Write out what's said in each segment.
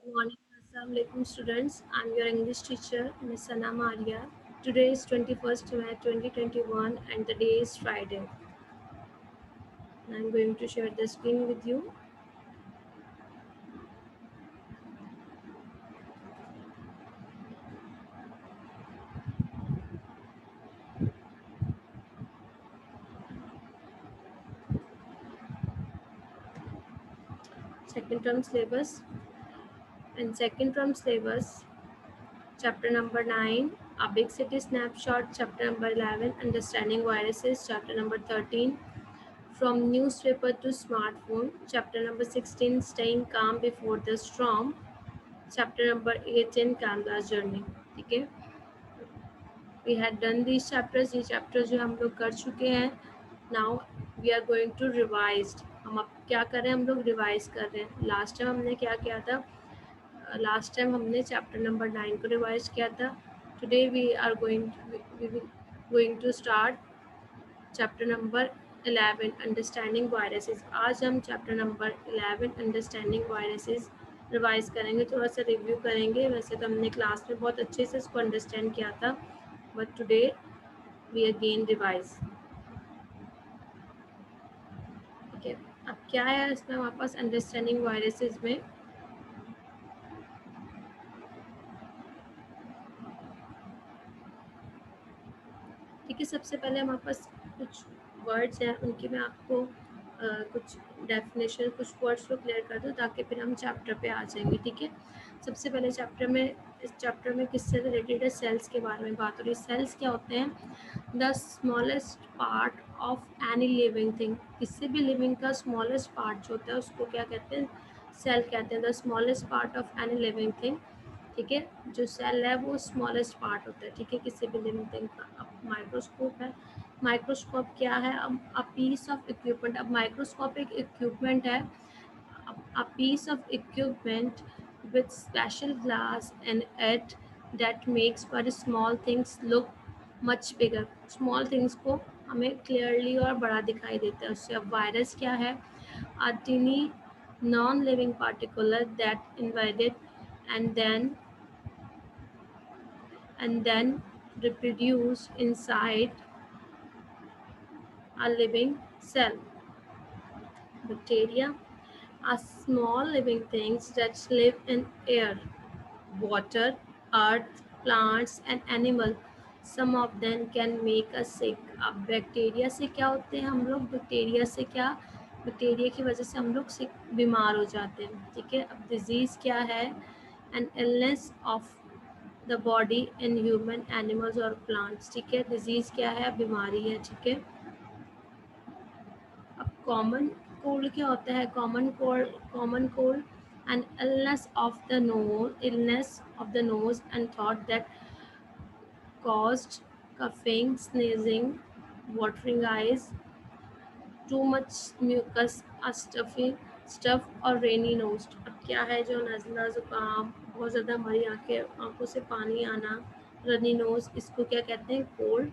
Morning, Assalamu alaikum students. I'm your English teacher, Miss Sana Maria. Today is 21st May 2021 and the day is Friday. I'm going to share the screen with you. Second term syllabus. In second term syllabus, chapter number 9, A Big City Snapshot, chapter number 11, Understanding Viruses, chapter number 13, From Newspaper to Smartphone, chapter number 16, Staying Calm Before the Storm, chapter number 18, Canvas Journey. ठीक है, we had done these chapters. ये chapters जो हम लोग कर चुके हैं. Now we are going to revised. हम अब क्या कर रहे हैं, हम लोग रिवाइज कर रहे हैं. लास्ट टाइम हमने क्या किया था, लास्ट टाइम हमने चैप्टर नंबर 9 को रिवाइज किया था. Today we are going to start chapter number 11 understanding viruses. आज हम chapter number 11 understanding viruses revise करेंगे, थोड़ा सा रिव्यू करेंगे. वैसे तो हमने क्लास में बहुत अच्छे से इसको अंडरस्टैंड किया था, but today we again revise. ठीक है, अब क्या है इसमें हमारे पास अंडरस्टैंडिंग वायरसेस में. ठीक है, सबसे पहले हमारे पास कुछ वर्ड्स हैं, उनकी मैं आपको कुछ डेफिनेशन, कुछ वर्ड्स को क्लियर कर दूँ ताकि फिर हम चैप्टर पे आ जाएंगे. ठीक है, सबसे पहले इस चैप्टर में किससे रिलेटेड है, सेल्स के बारे में बात हो रही है. सेल्स क्या होते हैं, the smallest part of any living thing. किसी भी लिविंग का स्मॉलेस्ट पार्ट जो होता है उसको क्या कहते हैं, सेल कहते हैं. The smallest part of any living thing. ठीक है, जो सेल है वो स्मॉलेस्ट पार्ट होता है. ठीक है, किसी भी लिविंग थिंग का. अब माइक्रोस्कोप है. माइक्रोस्कोप क्या है, अ पीस ऑफ इक्विपमेंट. अब माइक्रोस्कोप एक इक्विपमेंट है, a piece of equipment with special glass in it that makes very small things look much bigger. small things को हमें clearly और बड़ा दिखाई देता है उससे. अब वायरस क्या है, a tiny non-living particle that invaded and then reproduce inside a living cell. Bacteria are small living things that live in air, water, earth, plants and animal. Some of them can make us sick. अब bacteria से क्या होते हैं हम लोग, bacteria से क्या, bacteria की वजह से हम लोग सिक, बीमार हो जाते हैं. ठीक है, अब डिजीज़ क्या है, an illness of the body in human, animals और प्लांट्स. ठीक है, डिजीज़ क्या है, बीमारी है. ठीक है, अब कॉमन कोल्ड क्या होता है, common cold and illness of the nose and thought that caused coughing, sneezing, watering eyes, too much mucus, a stuffy stuff और rainy nose. अब क्या है, जो नज़ला ज़ुकाम, बहुत ज़्यादा हमारी आंखों से पानी आना, रनी नोज, इसको क्या कहते हैं, कोल्ड,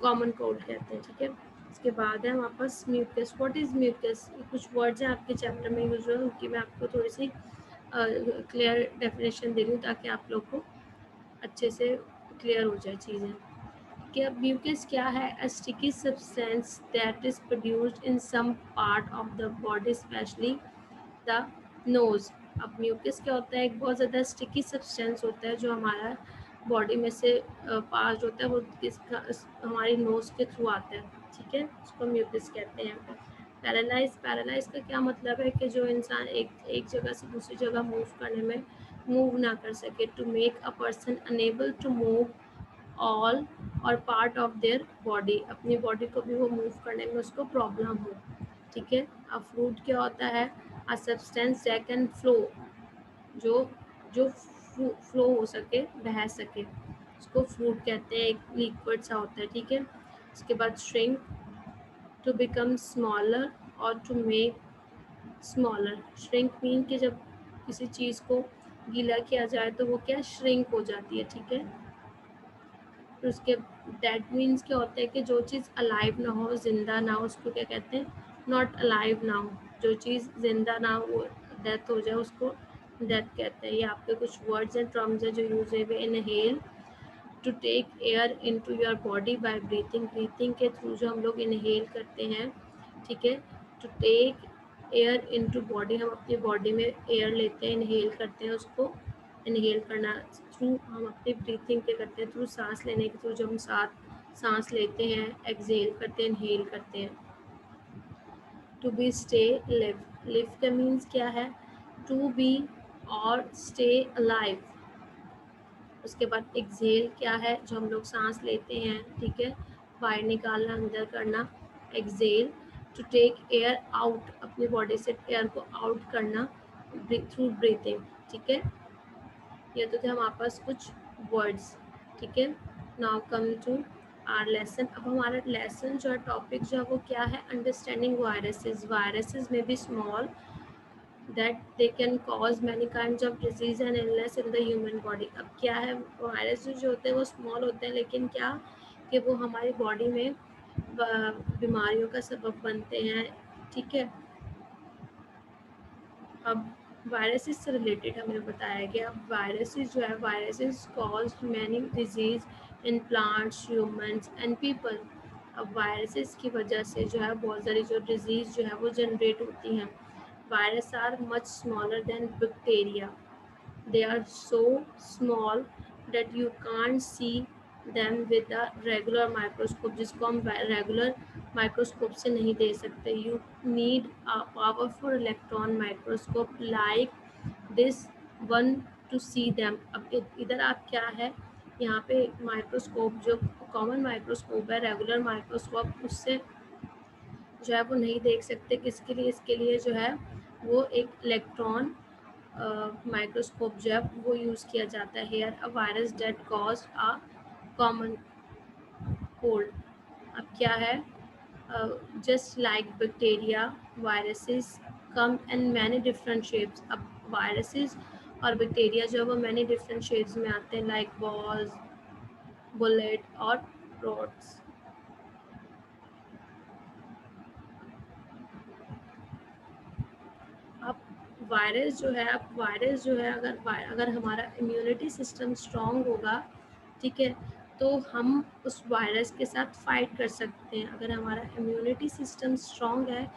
कॉमन कोल्ड कहते हैं. ठीक है, इसके बाद है हमारे पास म्यूकस. व्हाट इज़ म्यूकस, कुछ वर्ड्स हैं आपके चैप्टर में यूज हुए, उनकी मैं आपको थोड़ी सी क्लियर डेफिनेशन दे रही हूँ ताकि आप लोग को अच्छे से क्लियर हो जाए चीज़ें. कि अब म्यूकस क्या है, a sticky substance that is produced in some part of the body specially the nose. अब म्यूकस क्या होता है, एक बहुत ज़्यादा स्टिकी सब्सटेंस होता है जो हमारा बॉडी में से पास होता है, वो हमारी नोज के थ्रू आता है. ठीक है, उसको म्यूकस कहते हैं. पैरालाइज का क्या मतलब है कि जो इंसान एक जगह से दूसरी जगह मूव ना कर सके. To make a person enable to move all or part of their body, अपनी बॉडी को भी वो मूव करने में उसको प्रॉब्लम हो. ठीक है, अब फ्लूइड क्या होता है, a substance that can flow, जो जो फ्लो हो सके, बह सके, उसको फ्लूइड कहते हैं, एक लिक्विड सा होता है. ठीक है, उसके बाद shrink, to become smaller or to make smaller. Shrink mean कि जब किसी चीज़ को गीला किया जाए तो वो क्या, श्रिंक हो जाती है. ठीक है, फिर उसके डेड मीन्स क्या होता है कि जो चीज़ अलाइव ना हो, जिंदा ना हो, उसको क्या कहते हैं, नॉट अलाइव ना हो. जो चीज़ जिंदा ना हो, वो डेथ हो जाए उसको डेथ कहते हैं। ये आपके कुछ वर्ड्स एंड टर्म्स हैं जो यूज हुए। Inhale, to take air into your body by breathing, breathing के थ्रू जो हम लोग इनहेल करते हैं, ठीक है। To take air into body, हम अपनी बॉडी में एयर लेते हैं, इनहेल करते हैं उसको। इनहेल करना थ्रू हम अपनी ब्रीथिंग के करते हैं, थ्रू सांस लेने के थ्रू, जब हम सांस लेते हैं, एक्सहेल करते हैं, इनहेल करते हैं। To be stay live, live का मीन्स क्या है, to be or stay alive. उसके बाद एक्सहेल क्या है, जो हम लोग सांस लेते हैं, ठीक है, बाहर निकालना, अंदर करना, exhale. To take air out, अपनी बॉडी से एयर को आउट करना थ्रू ब्रीथिंग, ठीक है। ये तो थे हमारे पास कुछ वर्ड्स, ठीक है। Now come to our lesson. अब हमारा लेसन जो है, टॉपिक जो है वो क्या है, अंडरस्टैंडिंग वायरसेस। वायरसेस में be small that they can cause many kinds of disease and illness in the human body। अब क्या है, वायरस जो होते हैं वो स्मॉल होते हैं, लेकिन क्या कि वो हमारी बॉडी में बीमारियों का सबब बनते हैं, ठीक है। अब वायरसेस से रिलेटेड हमें बताया गया, वायरसेस जो है, viruses cause many disease in plants, humans and people. अब वायरसेस की वजह से जो है बहुत सारी जो डिजीज़ जो है वो जनरेट होती हैं। Virus are much smaller than bacteria, they are so small that you can't see them with a regular microscope, जिसको हम रेगुलर माइक्रोस्कोप से नहीं दे सकते। You need a powerful electron microscope like this one to see them। अब इधर आप क्या है, यहाँ पे माइक्रोस्कोप जो कॉमन माइक्रोस्कोप है, रेगुलर माइक्रोस्कोप, उससे जो है वो नहीं देख सकते। किसके लिए, इसके लिए जो है वो एक इलेक्ट्रॉन माइक्रोस्कोप जो है वो यूज़ किया जाता है। Here a virus that cause a common cold. अब क्या है, just like bacteria, viruses come in many different shapes. अब वायरसेस और बैक्टीरिया जो है वो मैनी डिफरेंट शेप्स में आते हैं, लाइक बॉल्स, बुलेट और रोड्स। अब वायरस जो है, अगर हमारा इम्यूनिटी सिस्टम स्ट्रॉन्ग होगा, ठीक है, तो हम उस वायरस के साथ फाइट कर सकते हैं। अगर हमारा इम्यूनिटी सिस्टम स्ट्रॉन्ग है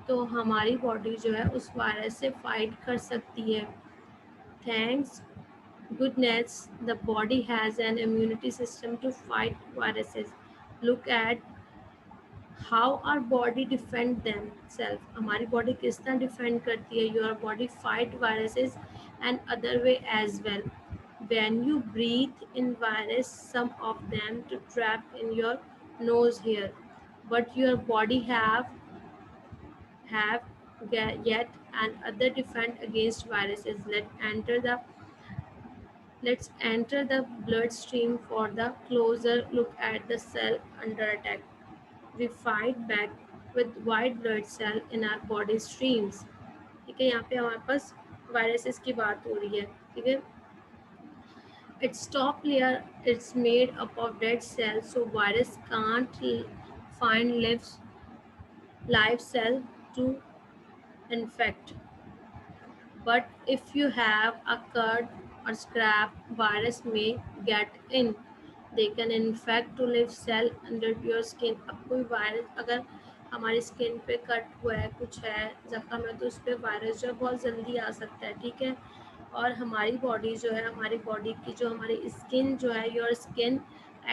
तो हमारी बॉडी जो है उस वायरस से फाइट कर सकती है। Thanks goodness the body has an immunity system to fight viruses। Look at how our body defend themselves। हमारी बॉडी किस तरह डिफेंड करती है। your body fight viruses and other way as well। when you breathe in virus, some of them to trap in your nose here, but your body have yet and other defend against viruses। Let's enter the bloodstream for the closer look at the cell under attack। We fight back with white blood cell in our body streams। ठीक है, यहाँ पे हमारे पास viruses की बात हो रही है, ठीक है। Its top layer is made up of dead cells, so virus can't find live cell to infect। But if you have a cut or scrap, virus may get in। They can infect to live cell under your skin। अब कोई virus अगर हमारी skin पे cut हुआ है, कुछ है, जख्म है, तो उस पर वायरस जो है बहुत जल्दी आ सकता है, ठीक है। और हमारी बॉडी जो है, हमारी बॉडी की जो हमारी स्किन जो है, your skin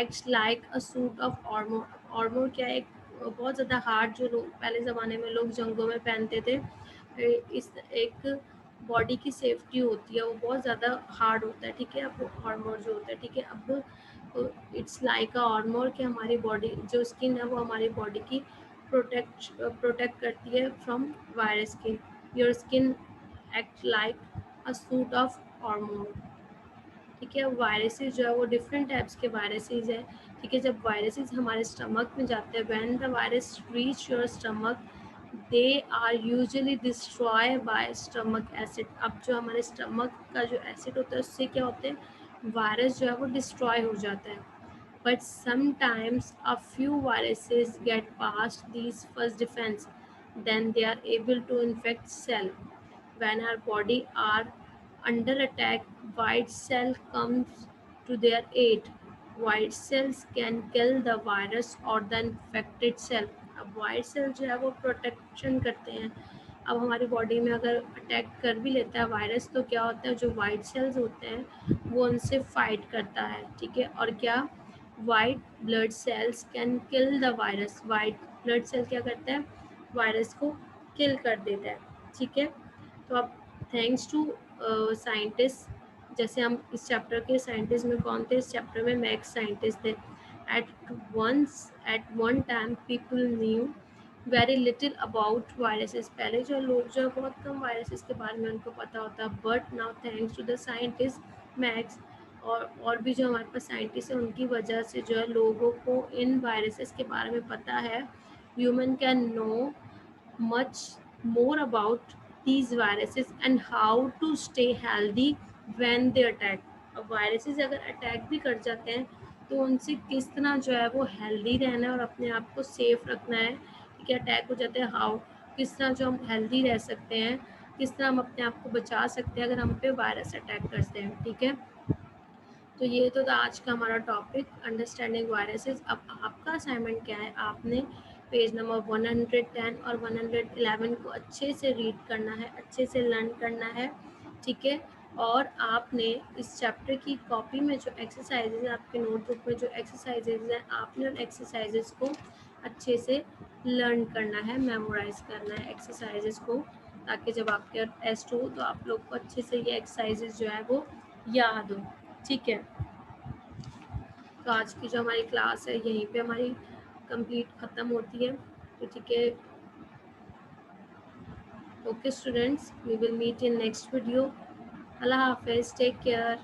acts like a suit of armour. Armour क्या है, एक बहुत ज़्यादा हार्ड, जो लोग पहले ज़माने में लोग जंगों में पहनते थे। इस एक बॉडी की सेफ्टी होती है, वो बहुत ज़्यादा हार्ड होता है, ठीक है। अब आर्मर जो होता है, ठीक है, अब इट्स लाइक अ आर्मर कि हमारी बॉडी जो स्किन है वो हमारी बॉडी की प्रोटेक्ट करती है फ्रॉम वायरस के। Your skin act like a suit of armour, ठीक है। वायरसेस जो है वो डिफरेंट टाइप्स के वायरसेस है, ठीक है। जब वायरसेस हमारे स्टमक में जाते हैं, when the virus reach your stomach, they are usually destroy by stomach acid. अब जो हमारे स्टमक का जो एसिड होता है उससे क्या होते हैं, वायरस जो है वो डिस्ट्रॉय हो जाता है। But sometimes a few viruses get past this first defence, then they are able to infect cell. when our body are under attack, white cell comes to their aid. White cells can kill the virus or the infected cell. अब white cell जो है वो protection करते हैं. अब हमारी body में अगर अटैक कर भी लेता है वायरस तो क्या होता है, जो वाइट सेल्स होते हैं वो उनसे फाइट करता है. ठीक है. और क्या, white blood cells can kill the virus. White blood cell क्या करता है, वायरस को किल कर देता है. ठीक है. तो अब थैंक्स टू साइंटिस्ट, जैसे हम इस चैप्टर के साइंटिस्ट में कौन थे, इस चैप्टर में मैक्स साइंटिस्ट थे. At one time people knew very little about viruses. पहले जो लोग जो बहुत कम वायरसेस के बारे में उनको पता होता, but now thanks to the scientist max और भी जो हमारे पास साइंटिस्ट हैं उनकी वजह से जो है लोगों को इन वायरसेस के बारे में पता है. Human can know much more about these viruses and how to stay healthy when they attack. अब वायरसेस अगर अटैक भी कर जाते हैं तो उनसे किस तरह जो है वो हेल्दी रहना है और अपने आप को सेफ रखना है. ठीक है. अटैक हो जाते हैं, हाउ, किस तरह जो हम हेल्दी रह सकते हैं, किस तरह हम अपने आप को बचा सकते हैं अगर हम पे वायरस अटैक करते हैं. ठीक है. तो ये तो था आज का हमारा टॉपिक, अंडरस्टैंडिंग वायरसेस. अब आपका असाइनमेंट क्या है, आपने पेज नंबर 110 और 111 को अच्छे से रीड करना है, अच्छे से लर्न करना है. ठीक है. और आपने इस चैप्टर की कॉपी में जो एक्सरसाइजेज, आपके नोटबुक में जो एक्सरसाइजेज हैं, आपने उन एक्सरसाइजेज को अच्छे से लर्न करना है, मेमोराइज करना है एक्सरसाइजेज को, ताकि जब आपके टेस्ट हो तो आप लोग को अच्छे से ये एक्सरसाइजेज जो है वो याद हो. ठीक है. तो आज की जो हमारी क्लास है यहीं पे हमारी कंप्लीट ख़त्म होती है. तो ठीक है. Okay students, we will meet in next video. अल्लाह हाफिज़, टेक केयर.